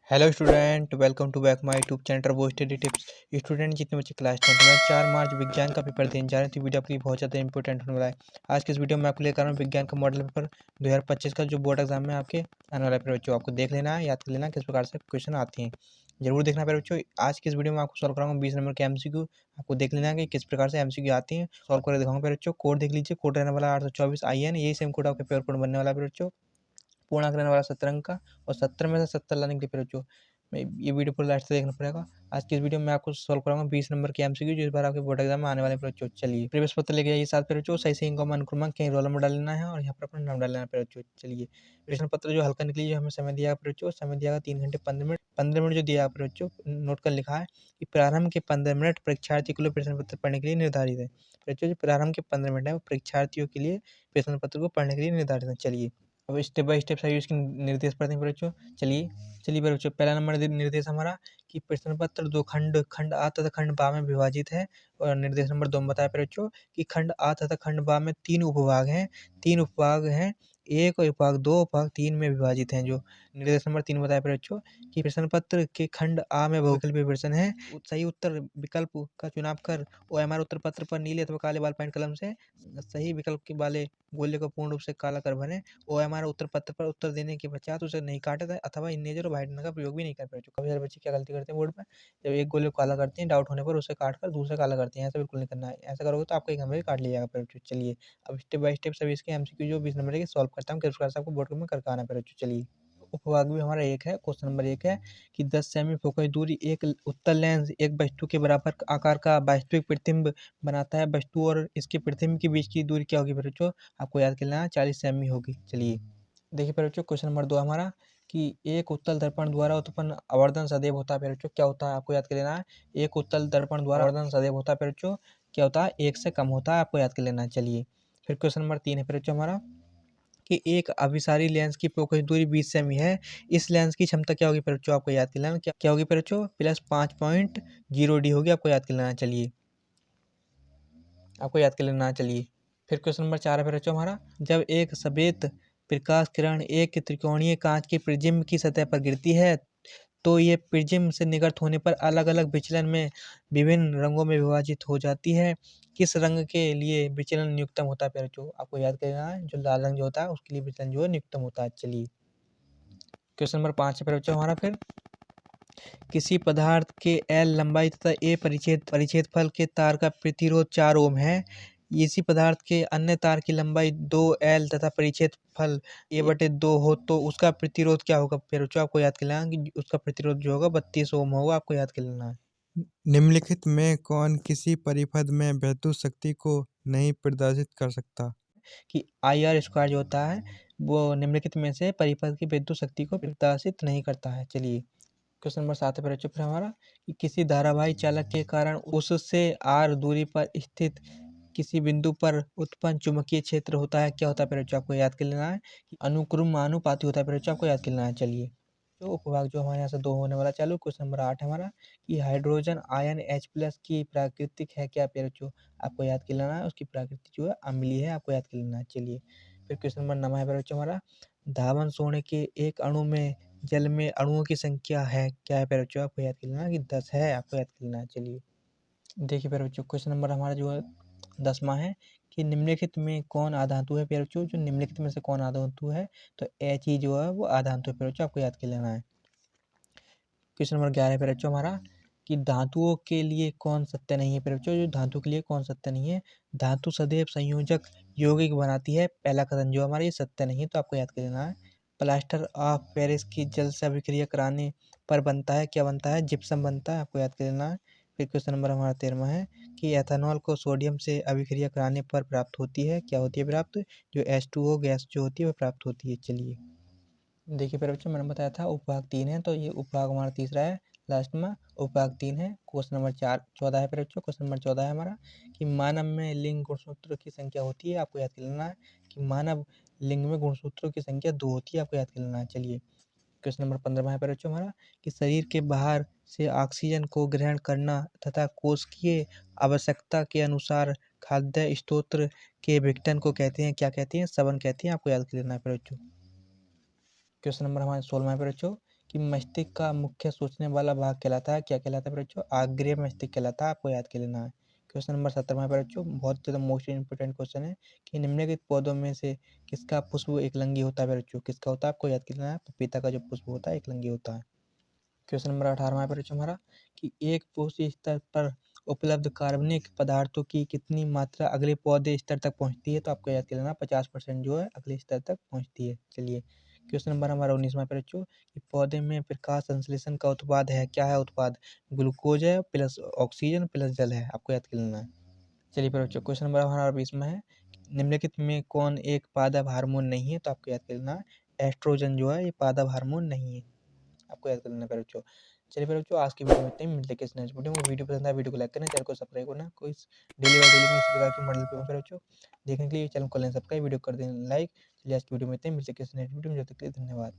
Hello student, welcome to back my YouTube channel turbo study tips. Student जितने बच्चे class 10 में 4 मार्च विज्ञान का पेपर देने जा रहे हैं तो वीडियो आपके लिए बहुत ज़्यादा इंपॉर्टेंट होने वाला है। आज के इस वीडियो में आपको लेकर आ रहा हूँ विज्ञान का मॉडल पेपर 2025 का जो बोर्ड एग्जाम में आपके आने वाला पेपर बच्चों। आपको देख लेना है, याद कर लेना है किस प्रकार से क्वेश्चन आते हैं। जरूर देखना है बच्चों। आज की इस वीडियो में आपको सॉल्व कराऊंगा 20 नंबर के एमसीक्यू। आपको देख लेना है कि किस प्रकार से एमसीक्यू आती हैं, सॉल्व करके दिखाऊंगा बच्चों। कोड देख लीजिए, कोड रहने वाला 824 IN, यही सेम कोड आपके पेपर कोड बनने वाला है बच्चों। पूर्णांक रहने वाला 17 अंक का, और 70 में से 70 लाने के लिए फिर बच्चों मैं ये वीडियो पूरा लास्ट से देखना पड़ेगा। आज की इस वीडियो में आपको सॉल्व कराऊंगा 20 नंबर के एमसीक्यू जो इस बार आपके बोर्ड एग्जाम में आने वाले हैं बच्चों। चलिए प्रीवियस पत्र लेके जाइए साथ बच्चों, सही से इनकम अनुक्रमांक कहीं रोल नंबर डाल लेना है और यहाँ पर अपना नाम डाल लेना है बच्चों। चलिए प्रश्न पत्र जो हल्का निकली, जो हमें समय दिया बच्चों, समय दिया 3 घंटे 15 मिनट। 15 मिनट जो दिया बच्चों, नोट कर लिखा है कि प्रारंभ के 15 मिनट परीक्षार्थी के लिए प्रश्न पत्र पढ़ने के लिए निर्धारित है। बच्चों जो प्रारंभ के 15 मिनट है वो परीक्षार्थियों के लिए प्रश्न पत्र को पढ़ने के लिए निर्धारित है। चलिए अब स्टेप बाय स्टेप सही इसके निर्देश पढ़ते हैं बच्चों। चलिए चलिए बच्चों, पहला नंबर निर्देश हमारा कि प्रश्न पत्र दो खंड खंड आ तथा खंड बा में विभाजित है। और निर्देश नंबर 2 बताया बच्चों कि खंड आ तथा खंड बा में 3 उपभाग हैं। 3 उपभाग हैं, एक और उपभाग 2 उपभाग 3 में विभाजित हैं। जो निर्देश नंबर 3 बताया बच्चों कि प्रश्न पत्र के खंड आ में बहुविकल्पीय प्रश्न है। सही उत्तर विकल्प का चुनाव कर OMR उत्तर पत्र पर नीले अथवा काले बॉल पेन कलम से सही विकल्प के वाले गोले को पूर्ण रूप से काला कर भरें। OMR उत्तर पत्र पर उत्तर देने के पश्चात उसे नहीं काटे अथवा इरेजर और व्हाइटनर का प्रयोग भी नहीं कर पाए। काफी सारे बच्चे क्या गलती करते हैं बोर्ड पर, जब एक गोले को काला करते हैं, डाउट होने पर उसे काट कर दूसरा काला करते हैं। ऐसा बिल्कुल नहीं करना है। ऐसा करोगे तो आपका एक नंबर काट लिया जाएगा। चलिए अब स्टेप बाय स्टेप सभी इसके एमसीक्यू जो 20 नंबर के सॉल्व करता हूँ, किस प्रकार से आपको बोर्ड में करके आना है। चलिए उपभाग भी हमारा एक है। क्वेश्चन नंबर 1 है कि 10 सेमी फोकस दूरी एक उत्तल लेंस एक वस्तु के बराबर आकार का वास्तविक प्रतिबिंब बनाता है। वस्तु और इसके प्रतिबिंब के बीच की दूरी क्या होगी बच्चों? आपको याद करना है, 40 सेमी होगी। चलिए देखिए बच्चों, क्वेश्चन नंबर 2 हमारा कि एक उत्तल दर्पण द्वारा उत्पन्न आवर्धन सदैव होता है बच्चों। क्या होता है आपको याद कर लेना है। एक उत्तल दर्पण द्वारा आवर्धन सदैव होता है बच्चों। क्या होता है? 1 से कम होता है, आपको याद कर लेना है। चलिए फिर क्वेश्चन नंबर 3 है बच्चों हमारा कि एक अभिसारी लेंस की फोकस दूरी 20 सेमी है। इस लेंस की क्षमता क्या होगी बच्चों? आपको याद कर लेना। क्या होगी बच्चों? प्लस 5.0D होगी, आपको याद कर लेना। चलिए आपको याद कर लेना। चलिए फिर क्वेश्चन नंबर 4 है बच्चों हमारा, जब एक सफेद प्रकाश किरण एक त्रिकोणीय कांच के प्रिज्म की सतह पर गिरती है तो ये प्रिज्म से निर्गत होने पर अलग अलग विचलन में विभिन्न रंगों में विभाजित हो जाती है। किस रंग के लिए विचलन न्यूनतम होता है बच्चों? आपको याद करना है। जो लाल रंग जो होता है उसके लिए विचलन जो है न्यूनतम होता है। चलिए क्वेश्चन नंबर 5 है बच्चों हमारा, फिर किसी पदार्थ के L लंबाई तथा A परिच्छेदफल के तार का प्रतिरोध 4 ओम है। इसी पदार्थ के अन्य तार की लंबाई 2L तथा परिच्छेदफल A/2 हो तो उसका प्रतिरोध क्या होगा? फिर बच्चों आपको याद कर लेना कि उसका प्रतिरोध जो होगा 32 ओम होगा, आपको याद कर लेना है। निम्नलिखित में कौन किसी परिपथ में विद्युत शक्ति को नहीं प्रदर्शित कर सकता? कि IR² जो होता है वो निम्नलिखित में से परिपथ की विद्युत शक्ति को प्रदर्शित नहीं करता है। चलिए क्वेश्चन नंबर 7 है बच्चों फिर हमारा कि किसी धारावाही चालक के कारण उससे r दूरी पर स्थित किसी बिंदु पर उत्पन्न चुंबकीय क्षेत्र होता है। क्या होता है बच्चों? आपको याद कर लेना है कि अनुक्रमानुपाती होता है बच्चों, आपको याद कर लेना है। चलिए जो उपभाग जो हमारे यहाँ से 2 होने वाला चालू। क्वेश्चन नंबर 8 हमारा कि हाइड्रोजन आयन H+ की प्राकृतिक है क्या बच्चों? आपको याद कर लेना है। उसकी प्रकृति जो है अम्लीय है, आपको याद कर लेना है। चलिए फिर क्वेश्चन नंबर 9 है बच्चों हमारा, धावन सोने के एक अणु में जल में अणुओं की संख्या है क्या है बच्चों? आपको याद कर लेना कि 10 है, आपको याद कर लेना है। चलिए देखिए प्यारे बच्चों, क्वेश्चन नंबर हमारा जो है 10वां है कि निम्नलिखित में कौन आधातु है प्यारे बच्चों? जो निम्नलिखित में से कौन आधातु है? तो He जो है वो आधातु है प्यारे बच्चों, आपको याद कर लेना है। क्वेश्चन नंबर 11 है प्यारे बच्चों हमारा कि धातुओं के लिए कौन सत्य नहीं है प्यारे बच्चों? जो धातु के लिए कौन सत्य नहीं है? धातु सदैव संयोजक यौगिक बनाती है, पहला कथन जो हमारा ये सत्य नहीं है, तो आपको याद कर लेना है। प्लास्टर ऑफ पेरिस की जल से अभिक्रिया कराने पर बनता है, क्या बनता है? जिप्सम बनता है, आपको याद कर लेना है। फिर क्वेश्चन नंबर हमारा 13वां है कि एथेनॉल को सोडियम से अभिक्रिया कराने पर प्राप्त होती है, क्या होती है प्राप्त? जो H2O गैस जो होती है वो प्राप्त होती है। चलिए देखिए प्यारे बच्चों, मैंने बताया था उपभाग 3 है, तो ये उपभाग हमारा तीसरा है। लास्ट में उपभाग 3 है। क्वेश्चन नंबर 14 है प्यारे बच्चों। क्वेश्चन नंबर 14 है हमारा कि मानव में लिंग गुणसूत्रों की संख्या होती है, आपको याद कर लेना है कि मानव लिंग में गुणसूत्रों की संख्या 2 होती है, आपको याद कर लेना है। चलिए क्वेश्चन नंबर 15 है प्यारे बच्चों हमारा कि शरीर के बाहर से ऑक्सीजन को ग्रहण करना तथा कोशिकीय आवश्यकता के अनुसार खाद्य स्रोत के विघटन को कहते हैं, क्या कहते हैं? शवन कहते हैं, आपको याद कर लेना है प्यारे बच्चों। क्वेश्चन नंबर हमारा 16वां है बच्चों कि मस्तिष्क का मुख्य सोचने वाला भाग कहलाता है, क्या कहलाता है मेरे बच्चों? आग्नेय मस्तिष्क कहलाता है, आपको याद कर लेना है। क्वेश्चन नंबर 17 मेरे बच्चों बहुत ज़्यादा मोस्ट इम्पोर्टेंट क्वेश्चन है कि निम्नलिखित पौधों में से किसका पुष्प एकलिंगी होता है मेरे बच्चों? किसका होता है, आपको याद कर लेना है। पपीता का जो पुष्प होता है एकलिंगी होता है। क्वेश्चन नंबर 18 पर बच्चों हमारा कि एक कोशीय स्तर पर उपलब्ध कार्बनिक पदार्थों की कितनी मात्रा अगले पौधे स्तर तक पहुंचती है? तो आपको याद कर लेना 50% जो है अगले स्तर तक पहुंचती है। चलिए क्वेश्चन नंबर हमारा 19वां पर बच्चों कि पौधे में प्रकाश संश्लेषण का उत्पाद है, क्या है उत्पाद? ग्लूकोज है प्लस ऑक्सीजन प्लस जल है, आपको याद कर लेना है। चलिए पर बच्चों क्वेश्चन नंबर हमारा 20वां है निम्नलिखित में कौन एक पादप हार्मोन नहीं है? तो आपको याद कर लेना है एस्ट्रोजन जो है ये पादप हार्मोन नहीं है, आपको याद कर लेना है बच्चों। चलिए फिर बच्चों आज की वीडियो में इतना ही, मिलते हैं किसी नेक्स्ट वीडियो में। वीडियो पसंद आया वीडियो को लाइक करना, चैनल को सब्सक्राइब करना। कोई डेली बाय डेली में इस प्रकार के मॉडल पेपर बच्चों देखने के लिए चैनल को कर लें सब्सक्राइब, वीडियो कर दें लाइक। चलिए आज की वीडियो में इतना ही, मिलते हैं किसी नेक्स्ट वीडियो में, जब तक के लिए धन्यवाद।